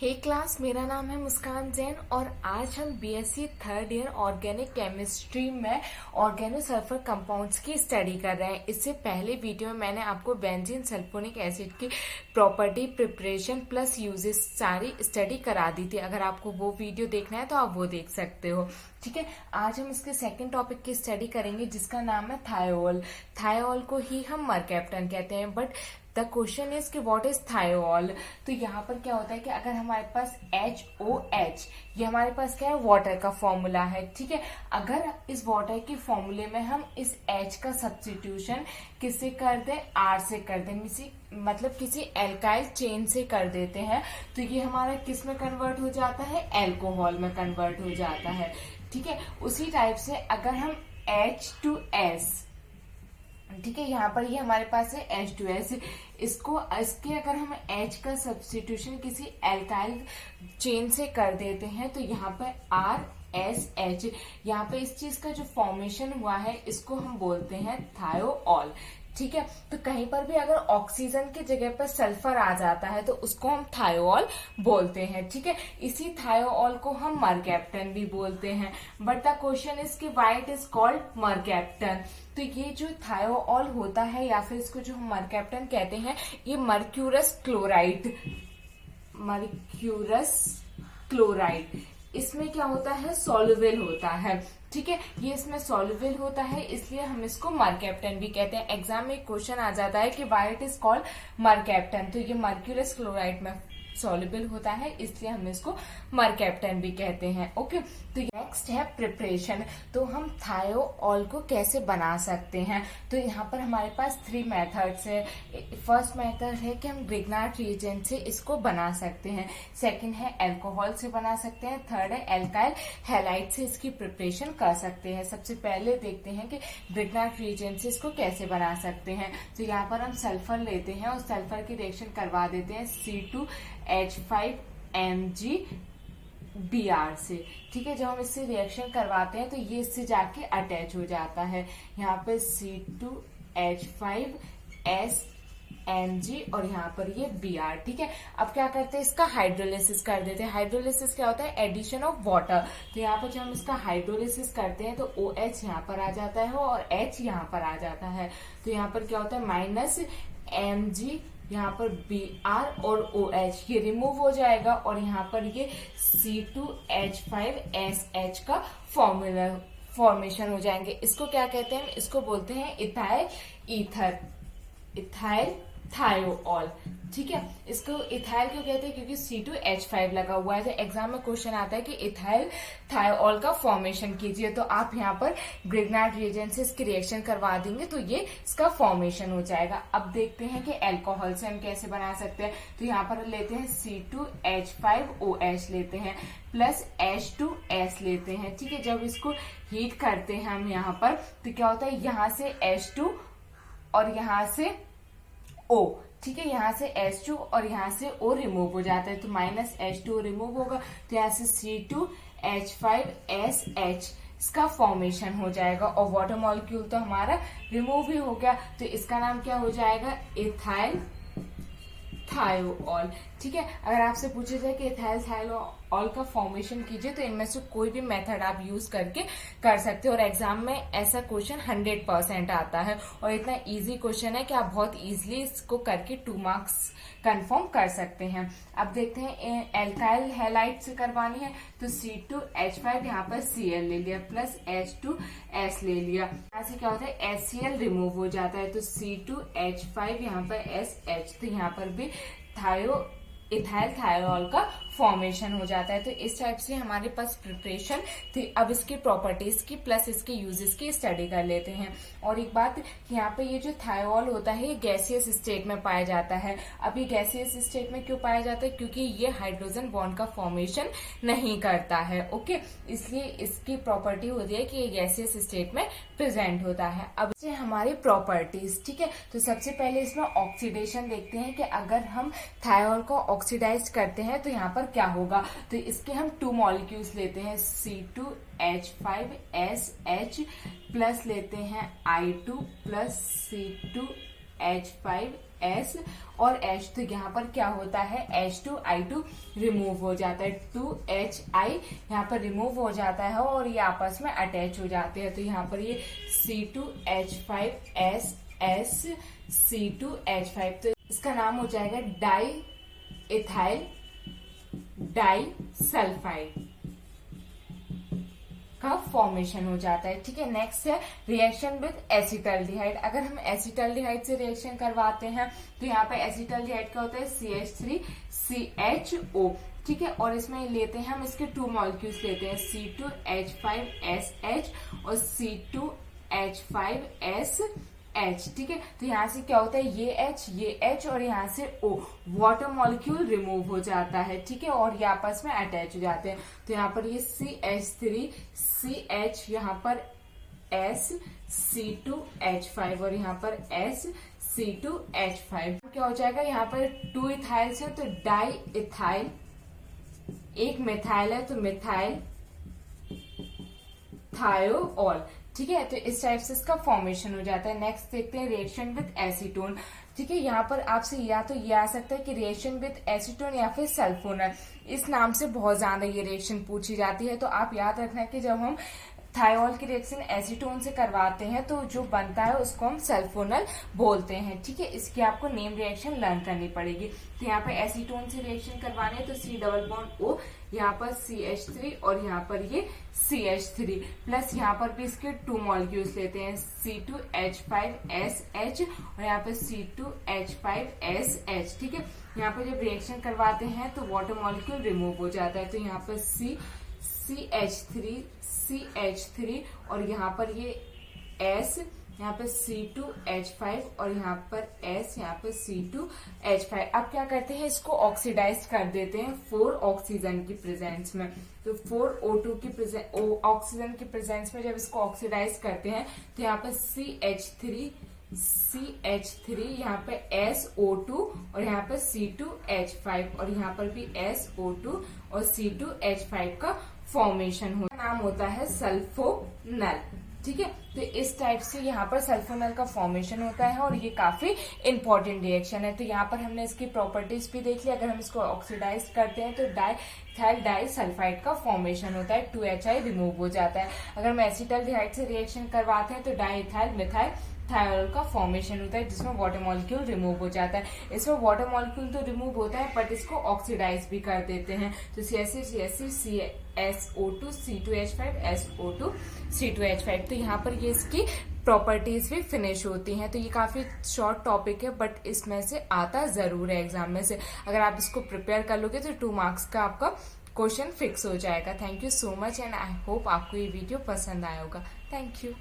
हे class, मेरा नाम है मुस्कान जैन और आज हम BSc third year organic chemistry में ऑर्गेनोसल्फर कंपाउंड्स की स्टडी कर रहे हैं। इससे पहले वीडियो में मैंने आपको बेंजीन सल्फोनिक एसिड की प्रॉपर्टी, प्रिपरेशन प्लस यूजेस सारी स्टडी करा दी थी। अगर आपको वो वीडियो देखना है तो आप वो देख सकते हो। ठीक है, आज हम इसके सेकंड टॉपिक की स्टडी करेंगे जिसका नाम है थायोल। थायोल को ही हम मरकैप्टन कहते हैं, बट द क्वेश्चन इज कि व्हाट इज थायोल। तो यहाँ पर क्या होता है कि अगर हमारे पास HOH, ये हमारे पास क्या है, वाटर का फॉर्मूला है। ठीक है, अगर इस वाटर के फॉर्मूले में हम इस H का सब्स्टिट्यूशन किससे कर दें, R से कर दें, मतलब किसी एल्काइल चेन से कर देते हैं, तो ये हमारा किस में कन्वर्ट हो जाता है, एल्कोहल में कन्वर्ट हो जाता है। ठीक है, उसी टाइप से अगर हम H2S, ठीक है, यहाँ पर ये हमारे पास है H2S, इसके अगर हम H का सब्स्टिट्यूशन किसी एल्काइल चेन से कर देते हैं तो यहाँ पर RSH, यहाँ पे इस चीज का जो फॉर्मेशन हुआ है इसको हम बोलते हैं थायोल। ठीक है, तो कहीं पर भी अगर ऑक्सीजन की जगह पर सल्फर आ जाता है तो उसको हम थायोल बोलते हैं। ठीक है, इसी थायोल को हम मरकैप्टन भी बोलते हैं। बट द क्वेश्चन इज कि why it is called mercaptan. तो ये जो थायोल होता है या फिर इसको जो हम मरकैप्टन कहते हैं, ये मर्क्यूरस क्लोराइड इसमें क्या होता है, सॉल्युबल होता है। ठीक है, ये इसमें सॉल्युबल होता है, इसलिए हम इसको मरकैप्टन भी कहते हैं। एग्जाम में एक क्वेश्चन आ जाता है कि why it is called mercaptan, तो ये मर्क्यूरस क्लोराइड में सॉल्युबल होता है, इसलिए हम इसको मरकैप्टन भी कहते हैं। ओके, तो नेक्स्ट है प्रिपरेशन। तो हम थायोल को कैसे बना सकते हैं, तो यहाँ पर हमारे पास 3 मेथड्स है। फर्स्ट मेथड है कि हम ग्रिग्नार्ड रिएजेंट से इसको बना सकते हैं, सेकंड है अल्कोहल से बना सकते हैं, थर्ड है एल्काइल हैलाइड से इसकी प्रिपरेशन कर सकते हैं। सबसे पहले देखते हैं कि ग्रिग्नार्ड रिएजेंट से इसको कैसे बना सकते हैं। तो यहाँ पर हम सल्फर लेते हैं और सल्फर की रिएक्शन करवा देते हैं C2H5MgBr से। ठीक है, जब हम इससे रिएक्शन करवाते हैं तो ये इससे जाके अटैच हो जाता है, यहाँ पे C2H5SMg और यहाँ पर ये Br। ठीक है, अब क्या करते हैं, इसका हाइड्रोलिसिस कर देते हैं। हाइड्रोलिसिस क्या होता है, एडिशन ऑफ वाटर। तो यहाँ पर जब हम इसका हाइड्रोलिसिस करते हैं तो OH यहाँ पर आ जाता है और H यहाँ पर आ जाता है। तो यहाँ पर क्या होता है, -Mg, यहाँ पर Br और OH ये रिमूव हो जाएगा और यहाँ पर ये C2H5SH का फॉर्मेशन हो जाएंगे। इसको क्या कहते हैं, इसको बोलते हैं इथाइल ईथर, इथाइल थायोल। ठीक है, इसको इथाइल क्यों कहते हैं, क्योंकि C2H5 लगा हुआ है। तो एग्जाम में क्वेश्चन आता है कि इथाइल थायोल का फॉर्मेशन कीजिए, तो आप यहाँ पर ग्रिग्नार्ड रिएजेंट से इसकी रिएक्शन करवा देंगे तो ये इसका फॉर्मेशन हो जाएगा। अब देखते हैं कि अल्कोहल से हम कैसे बना सकते हैं। तो यहाँ पर लेते हैं C2H5OH लेते हैं प्लस H2S लेते हैं। ठीक है, जब इसको हीट करते हैं हम यहाँ पर तो क्या होता है, यहाँ से H2 और यहाँ से O। ठीक है, यहाँ से H2 और यहाँ से O रिमूव हो जाता है, तो -H2 रिमूव होगा तो यहाँ से C2H5SH इसका फॉर्मेशन हो जाएगा और वाटर मॉलिक्यूल तो हमारा रिमूव ही हो गया, तो इसका नाम क्या हो जाएगा, इथाइल थायोल। ठीक है, अगर आपसे पूछा जाए कि इथाइल थायोल का फॉर्मेशन कीजिए तो इनमें से कोई भी मेथड आप यूज करके कर सकते हो और एग्जाम में ऐसा क्वेश्चन 100% आता है और इतना इजी क्वेश्चन है कि आप बहुत इजीली इसको करके 2 मार्क्स कंफर्म कर सकते हैं। अब देखते हैं एल्काइल हैलाइड से करवानी है तो C2H5 यहाँ पर Cl ले लिया प्लस H2S ले लिया, यहाँ से क्या होता है, HCl रिमूव हो जाता है तो C2H5 यहाँ पर SH, तो यहाँ पर भी इथाइल थायोल का फॉर्मेशन हो जाता है। तो इस टाइप से हमारे पास प्रिपरेशन थी। अब इसकी प्रॉपर्टीज की प्लस इसके यूजेस की स्टडी कर लेते हैं। और एक बात, यहाँ पे ये जो थायोल होता है ये गैसियस स्टेट में पाया जाता है। अब ये गैसियस स्टेट में क्यों पाया जाता है, क्योंकि ये हाइड्रोजन बॉन्ड का फॉर्मेशन नहीं करता है। ओके, इसलिए इसकी प्रॉपर्टी होती है कि ये गैसियस स्टेट में प्रेजेंट होता है। अब से हमारी प्रॉपर्टीज, ठीक है, तो सबसे पहले इसमें ऑक्सीडेशन देखते हैं कि अगर हम थायोल को ऑक्सीडाइज करते हैं तो यहाँ पर क्या होगा। तो इसके हम 2 मॉलिक्यूल्स लेते हैं C2H5SH प्लस लेते हैं I2 प्लस C2H5 S और H, तो यहाँ पर क्या होता है H2I2 रिमूव हो जाता है, 2HI यहाँ पर रिमूव हो जाता है और ये आपस में अटैच हो जाते हैं। तो यहाँ पर ये C2H5S C2H5, तो इसका नाम हो जाएगा डाई इथाइल डाइसल्फाइड का फॉर्मेशन हो जाता है। ठीक है, नेक्स्ट है रिएक्शन विद एसिटल्डिहाइड। अगर हम एसिटल्डिहाइड से रिएक्शन करवाते हैं तो यहाँ पे एसिटल्डिहाइड का होता है CH3CHO। ठीक है, और इसमें लेते हैं हम इसके 2 मॉलिक्यूल्स लेते हैं, C2H5SH और C2H5SH। ठीक है, तो यहाँ से क्या होता है ये H और यहाँ से O, वाटर मॉलिक्यूल रिमूव हो जाता है। ठीक है, और ये आपस में अटैच हो जाते हैं। तो यहाँ पर ये CH3CH, यहाँ पर S C2H5 और यहाँ पर S C2H5 क्या हो जाएगा, यहाँ पर 2 इथाइल्स है तो डाई इथाइल, एक मिथाइल है तो मिथाइल थायोल। ठीक है, तो इस टाइप से इसका फॉर्मेशन हो जाता है। नेक्स्ट देखते हैं रिएक्शन विद एसीटोन। ठीक है, यहाँ पर आपसे या तो ये आ सकता है कि रिएक्शन विद एसीटोन या फिर सल्फोनल, इस नाम से बहुत ज्यादा ये रिएक्शन पूछी जाती है। तो आप याद रखना कि जब हम थायोल की रिएक्शन एसीटोन से करवाते हैं तो जो बनता है उसको हम सल्फोनल बोलते हैं। ठीक है, इसकी आपको नेम रिएक्शन लर्न करनी पड़ेगी। तो यहाँ पे एसीटोन से रिएक्शन करवाने है तो C+O, यहाँ पर CH3 और यहाँ पर ये CH3 प्लस यहाँ पर भी इसके 2 मॉलिक्यूल्स लेते हैं, C2H5SH और यहाँ पर C2H5SH। ठीक है, यहाँ पर जब रिएक्शन करवाते हैं तो वाटर मॉलिक्यूल रिमूव हो जाता है। तो यहाँ पर CH3 और यहाँ पर ये S, यहाँ पर C2H5 और यहाँ पर S, यहाँ पर C2H5। अब क्या करते हैं, इसको ऑक्सीडाइज कर देते हैं 4 ऑक्सीजन की प्रेजेंस में। तो 4 O2 की ऑक्सीजन की प्रेजेंस में जब इसको ऑक्सीडाइज करते हैं तो यहाँ पर CH3 यहाँ पे SO2 और यहाँ पर C2H5 और यहाँ पर भी SO2 और C2H5 का फॉर्मेशन होता है, नाम होता है सल्फोनल। ठीक है, तो इस टाइप से यहाँ पर सल्फोनल का फॉर्मेशन होता है और ये काफी इंपॉर्टेंट रिएक्शन है। तो यहाँ पर हमने इसकी प्रॉपर्टीज भी देख ली। अगर हम इसको ऑक्सीडाइज करते हैं तो डाइथाइल डाइसल्फाइड का फॉर्मेशन होता है, 2HI रिमूव हो जाता है। अगर हम एसिटल्डिहाइड से रिएक्शन करवाते हैं तो डाइथाइल मिथाइल थायोल का फॉर्मेशन होता है जिसमें वाटर मॉलिक्यूल रिमूव हो जाता है। इसमें वाटर मॉलिक्यूल तो रिमूव होता है बट इसको ऑक्सीडाइज भी कर देते हैं। तो CH3SO2 C2H5 SO2 C2H5। तो यहाँ पर ये इसकी प्रॉपर्टीज भी फिनिश होती हैं। तो ये काफी शॉर्ट टॉपिक है बट इसमें से आता जरूर है एग्जाम में से। अगर आप इसको प्रिपेयर कर लोगे तो 2 मार्क्स का आपका क्वेश्चन फिक्स हो जाएगा। Thank you so much and I hope आपको ये वीडियो पसंद आया होगा। Thank you.